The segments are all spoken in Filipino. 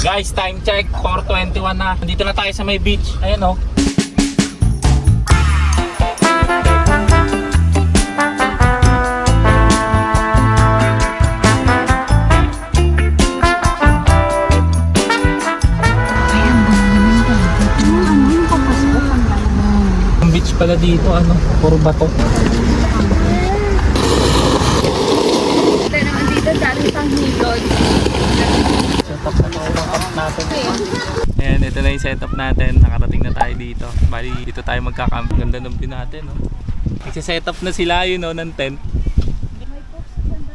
Guys, time check, 4:21 na. Dito na tayo sa may beach. Ayan oh. Ang beach pala dito, ano, puro bato. Ito naman dito, dati pang hilod. Setup na natin. Ayan, ito na yung setup natin. Nakarating na tayo dito. Bali, dito tayo magkakamp. Ganda ng view natin, no? Nagsiset up na sila yun, no, ng tent. May pops sa banda.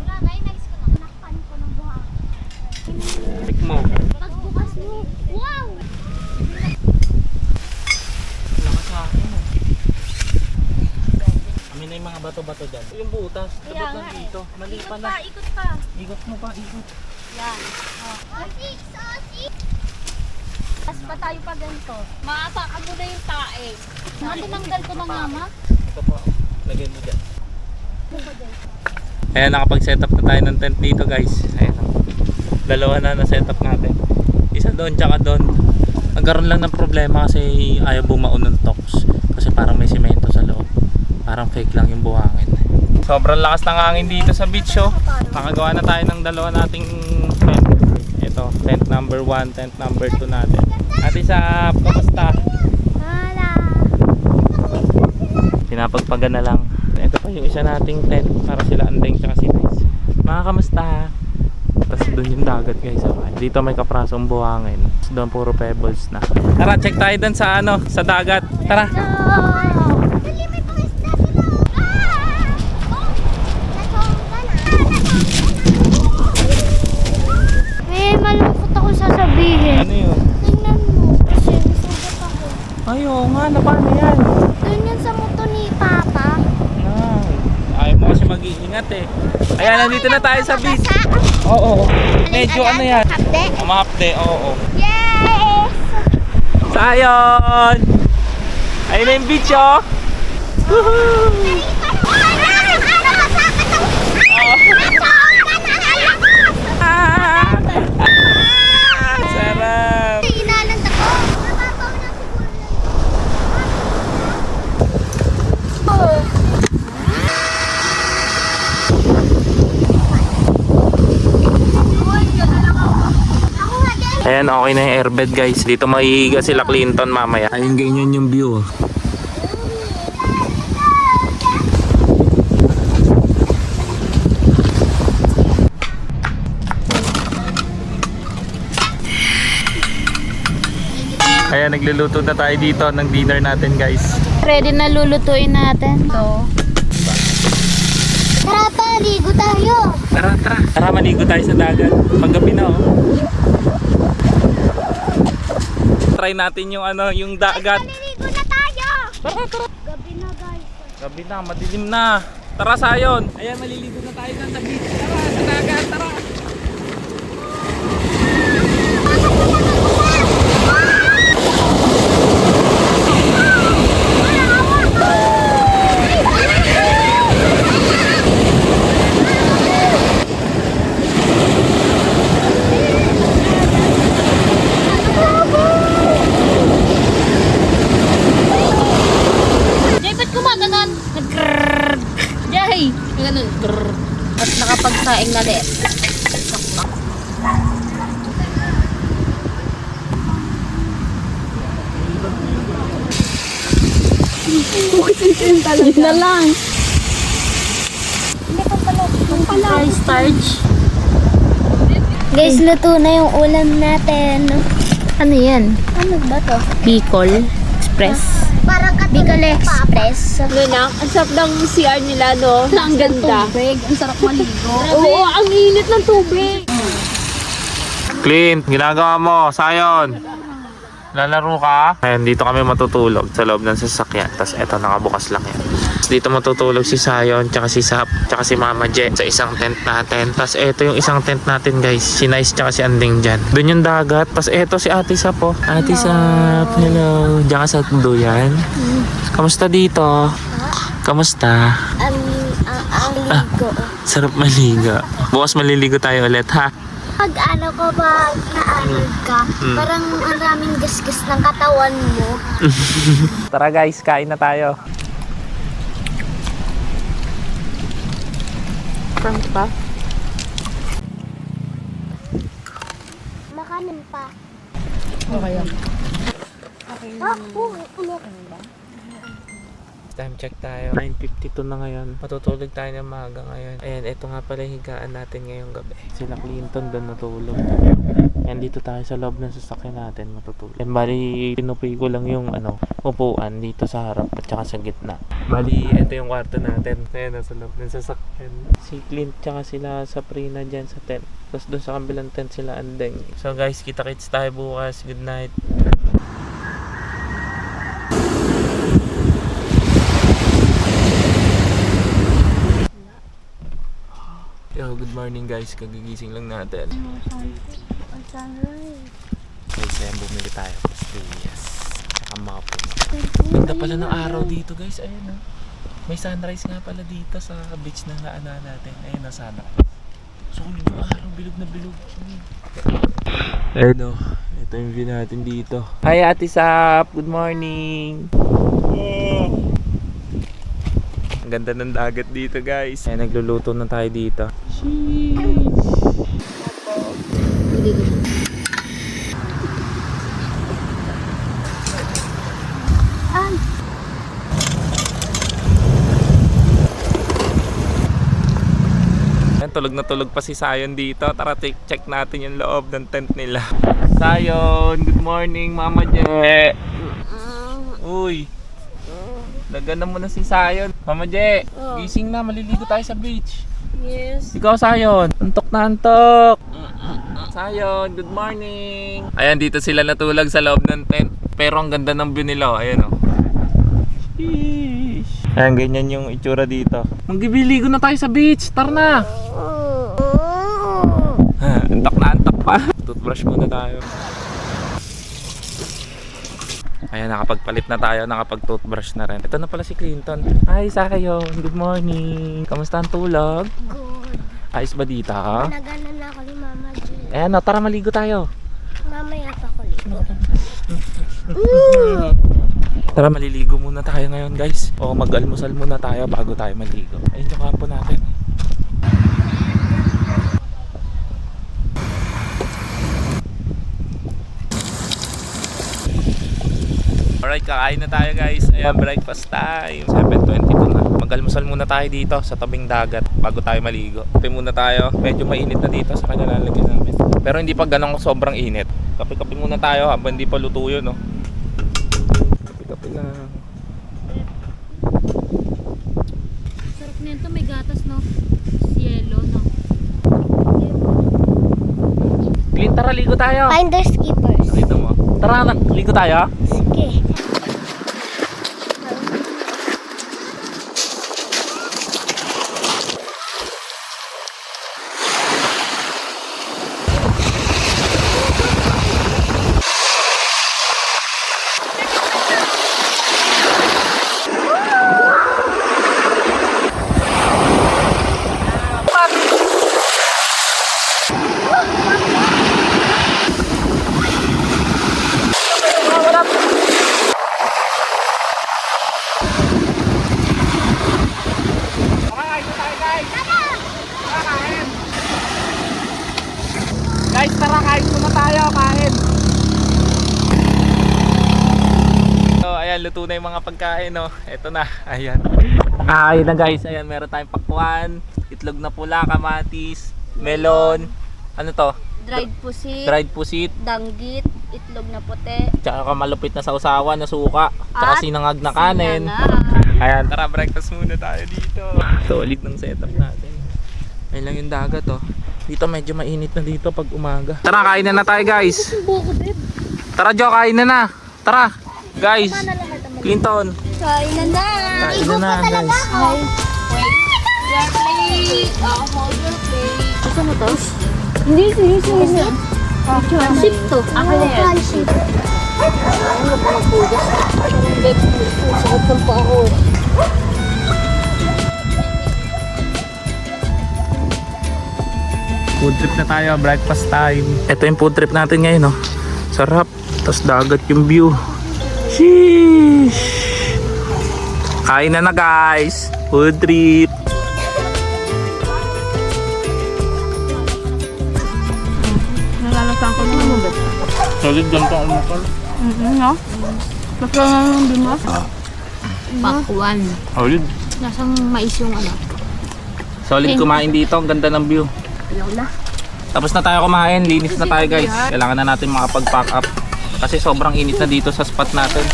Wala na, nice ko na. Nakpan ko ng buhangin. Pick mo. Pagbukas mo, wow! Lakas sa akin, no? Kami na yung mga bato-bato dyan. Yung butas, Kaya dapat nga lang dito. Mali Ikot pa pa, na. ikot pa. Ikot mo pa, ikot. Yan. Tapos pa tayo pa ganito. Maapakan mo na yung tae. Tinanggal ko na nga, ma. Ito po, lagay mo dyan. Ayan, nakapag-set up na tayo ng tent dito, guys. Ayan, dalawa na set-up natin. Isa doon, tsaka doon. Nagkaroon lang ng problema kasi ayaw bumaon ng tox. Kasi parang may simento sa loob. Parang fake lang yung buhangin. Sobrang lakas ng hangin dito sa beach, oh. Nakagawa na tayo ng dalawa nating tent. Ito, tent number 1, tent number 2 natin. Ate Sap, kamusta? Hala. Pinapagpaga na lang. Ito pa yung isa nating tent para sila Andeng tsaka si Nice. Mga kamusta? Tapos doon yung dagat, guys. Okay. Dito may kaprasong buhangin. Tapos doon puro pebbles na. Tara, check tayo doon sa ano, sa dagat. Tara. May malungkot ako sasabihin. Ano yun? Tingnan mo, kasi nasugat ako. Ay, oo nga. Paano yan? Doon yun sa moto ni Papa. Ayaw mo kasi mag-iingat eh. Ayan, nandito na tayo sa beach. Oo. Medyo ano yan? Hapde? Umahapde, oo. Yes! Sayon! Ayun na yung beach, oh. Woohoo! Sarap! Inaland ako. Nababaw na siguro. Ayan, okay na yung airbed, guys. Dito mahihiga sila Clinton mamaya. Ayun, ganyan yung view. Ayan, nagluluto na tayo dito ng dinner natin, guys. Ready na lulutuin natin. Ito. Tara pa, ligo tayo. Tara, tara. Tara, maligo tayo sa dagat. Paggabi na, oh. Try natin yung ano, yung dagat. Maliligo na tayo. Tara, tara. Gabi na guys. Gabi na, madilim na. Tara, Sayon. Ayan, maliligo na tayo dyan sa beach. Tara, sa dagat, tara. Jay, ba't kumaganon? Nag-grrrr. Jay! Ganun. Grrrr. At nakapagsaing na din. Yun na lang. Hindi pa pala. Starch. Guys, luto na yung ulam natin. Ano yan? Ano ba to? Bicol Express. Bicol Express. Ang sarap ng CR nila, no? Ang ganda. Tubig. Ang sarap maligo. Oo, ang init ng tubig. Clint, ginagawa mo, Sayon. Lalaro ka? Ayan, dito kami matutulog sa loob ng sasakyan. Tapos eto, nakabukas lang yan. Tapos dito matutulog si Sayon, tsaka si Sap, tsaka si Mama Jen sa isang tent natin. Tapos eto yung isang tent natin, guys. Si Nice tsaka si Anding dyan. Doon yung dagat. Tapos eto si Ate Sap, oh. Ate Sap, hello. Diyan ka sa duyan. Kamusta dito? Kamusta? Ang ligo. Sarap maligo. Bukas maliligo tayo ulit, ha? kapag kapag na-arnold ka, parang ang daming gasgas ng katawan mo. Tara guys, kain na tayo. Front pa? Makanin pa. Okay yan. Time check tayo. 9:52 na ngayon. Matutulog tayo ng maaga ngayon. Ayan, ito nga pala yung higaan natin ngayong gabi. Sila Clinton doon natulog. Ayan, dito tayo sa loob ng sasakyan natin matutulog. Ayan, bali, pinupi ko lang yung upuan dito sa harap at saka sa gitna. Bali, ito yung kwarto natin. Ayan, nasa loob ng sasakyan. Si Clint tsaka sila sa Prina dyan sa tent. Tapos doon sa kabilang tent sila andeng. So guys, kita-kits tayo bukas. Good night. Yo, good morning guys. Kagigising lang natin. Guys, ayan, bumili tayo. Pastillas. Tsaka mapo. Ganda pala ng araw dito guys. Ayan o. May sunrise nga pala dito sa beach na naana natin. Ayan o, sunrise. So, yung araw, bilog na bilog. Ayan o. Ito yung view natin dito. Hi Ate Sap! Good morning! Ang ganda ng dagat dito guys. Ayan, nagluluto na tayo dito. Ayan, tulog na tulog pa si Sayon dito. Tara, check natin yung loob ng tent nila. Sayon, good morning Mama Je. Uy, nagana mo na si Sayon. Mama Je, gising na, maliligo tayo sa beach. Yes. Ikaw Sayon, antok na antok. Sayon, good morning. Ayan, dito sila natulog sa loob ng tent. Pero ang ganda ng view nila, ayan o. Ayan, ganyan yung itsura dito. Magbibiligo na tayo sa beach, tara na. Antok na antok pa. Toothbrush muna tayo. Ayan, nakapagpalit na tayo, nakapag-toothbrush na rin. Ito na pala si Clinton. Hi, Sayon. Good morning. Kamusta ang tulog? Good. Ayos ba dito? Nagana na ako ni Mama G. Ayan, tara maligo tayo. Mamaya pa ko ligo. Tara, maliligo muna tayo ngayon guys. O mag-almusal muna tayo bago tayo maligo. Ayun yung kampo natin. Alright, kakain na tayo guys. Ayan, breakfast time. 7:22 na. Mag-almusal muna tayo dito sa tabing dagat bago tayo maligo. Kape muna tayo. Medyo mainit na dito sa kanya lalagyan namin. Pero hindi pa ganun sobrang init. Kape-kape muna tayo habang hindi pa luto yun, no? Kape-kape lang. Sarap nito, may gatas, no? Yellow, no? Clint, tara, ligo tayo. Finders keepers. Dito mo. Tara, ligo tayo. Sige. Guys, tara, kain muna tayo, kain. So, ayan, luto na yung mga pagkain, no. Ito na, ayan. Ayun na guys, ayan, meron tayong pakwan, itlog na pula, kamatis, melon, ano to? Dried pusit, Dried pusit, danggit, itlog na puti, tsaka malupit na sausawan na suka, tsaka At sinangag na kanin. Ayan, tara, breakfast muna tayo dito. Solid ng setup natin. Ayun lang yung dagat, oh. Dito medyo mainit na dito pag umaga. Tara, kain na tayo guys. Tara Jo, kain na. Tara, guys. Clinton. Kain na. Kain na guys. Your plate, hold your plate. Ito mo to? Hindi, sino. Sip to. Ako na yan. Ano ba magpugas? Sakot ng pa ako. Food trip na tayo, breakfast time. Ito yung food trip natin ngayon, no? Sarap. Tapos dagat yung view. Sheesh! Kain na guys! Food trip! Nalalasan ko naman mo ba? Solid dyan pa umakal. No? Mas lang ang bimas. Pakwan. Solid. Nasang mais yung ano. Solid kumain dito. Ang ganda ng view. Lola. Tapos na tayo kumain. Linis na tayo guys. Kailangan na natin makapag-pack up. Kasi sobrang init na dito sa spot natin.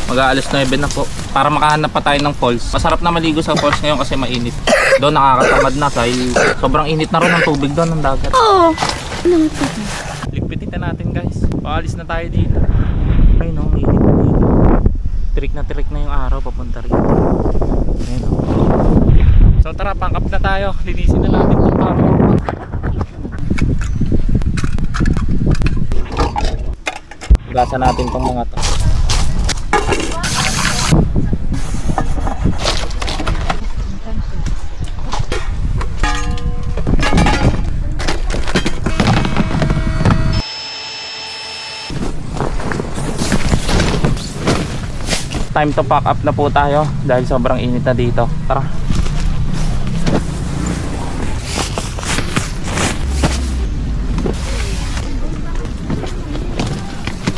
Mag-aalas 9 na po. Para makahanap pa tayo ng falls. Masarap na maligo sa falls ngayon kasi mainit. Doon nakakatamad na dahil sobrang init na rin ng tubig doon ng dagat. Oo. Ligpitin na natin guys. Paalis na tayo dito. Ay no, mainit na dito. Tirik na yung araw papunta rito. Ayun o. So tara, pack up na tayo. Linisin na natin itong pako. Hugasan natin itong mga to. Time to pack up na po tayo dahil sobrang init na dito. Tara.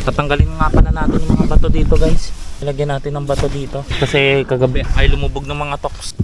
Tatanggalin nga pa na natin yung mga bato dito guys. Ilagyan natin ng bato dito kasi kagabi ay lumubog ng mga toks.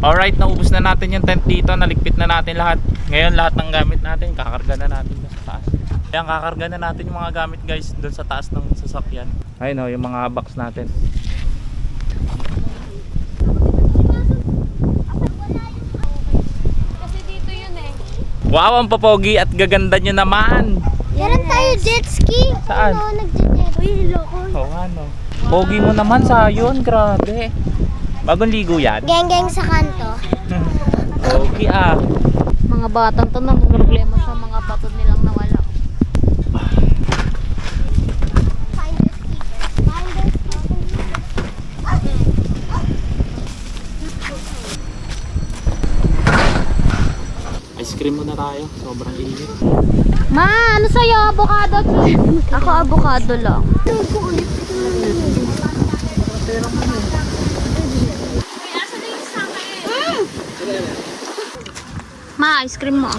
Alright, naubos na natin yung tent dito. Naligpit na natin lahat. Ngayon lahat ng gamit natin kakarga na natin doon sa taas. Ayan, kakarga na natin yung mga gamit guys doon sa taas ng sasakyan. Ayun o, yung mga box natin. Kasi dito yun eh. Wow, ang papogi at gaganda nyo naman. Meron tayo jet ski. Saan? Nag-jet. Uy, loko. Oo nga no. Pogi mo naman sa yun, grabe. Bagong ligo yan. Geng-geng sa kanto. Pogi ah. Mga batang to na problema sa mga bato nilang nawala. Ice cream muna tayo, sobrang init. Ma, ano sa'yo? Avocado? Ako avocado lang. Ma, ice cream mo.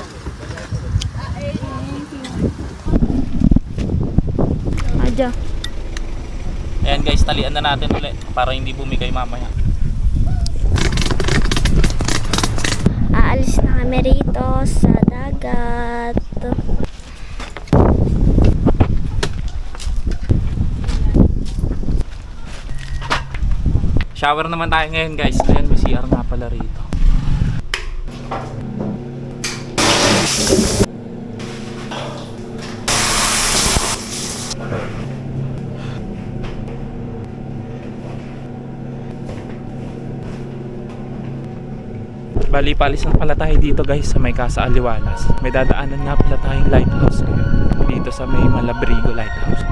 Adya. Ayan guys, talian na natin ulit para hindi bumigay mamaya. Aalis na kami rito sa dagat. Shower naman tayo ngayon guys. Ayan, may CR nga pala rito. Bali, palis na pala tayo dito guys sa may Casa Aliwalas. May dadaanan nga pala tayong lighthouse ngayon. Dito sa may Malabrigo Lighthouse.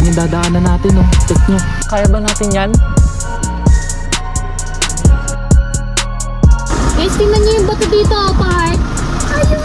Yung dadaanan natin, oh. Check nyo. Kaya ba natin yan? Guys, tingnan niyo yung bato dito, part. Ayun.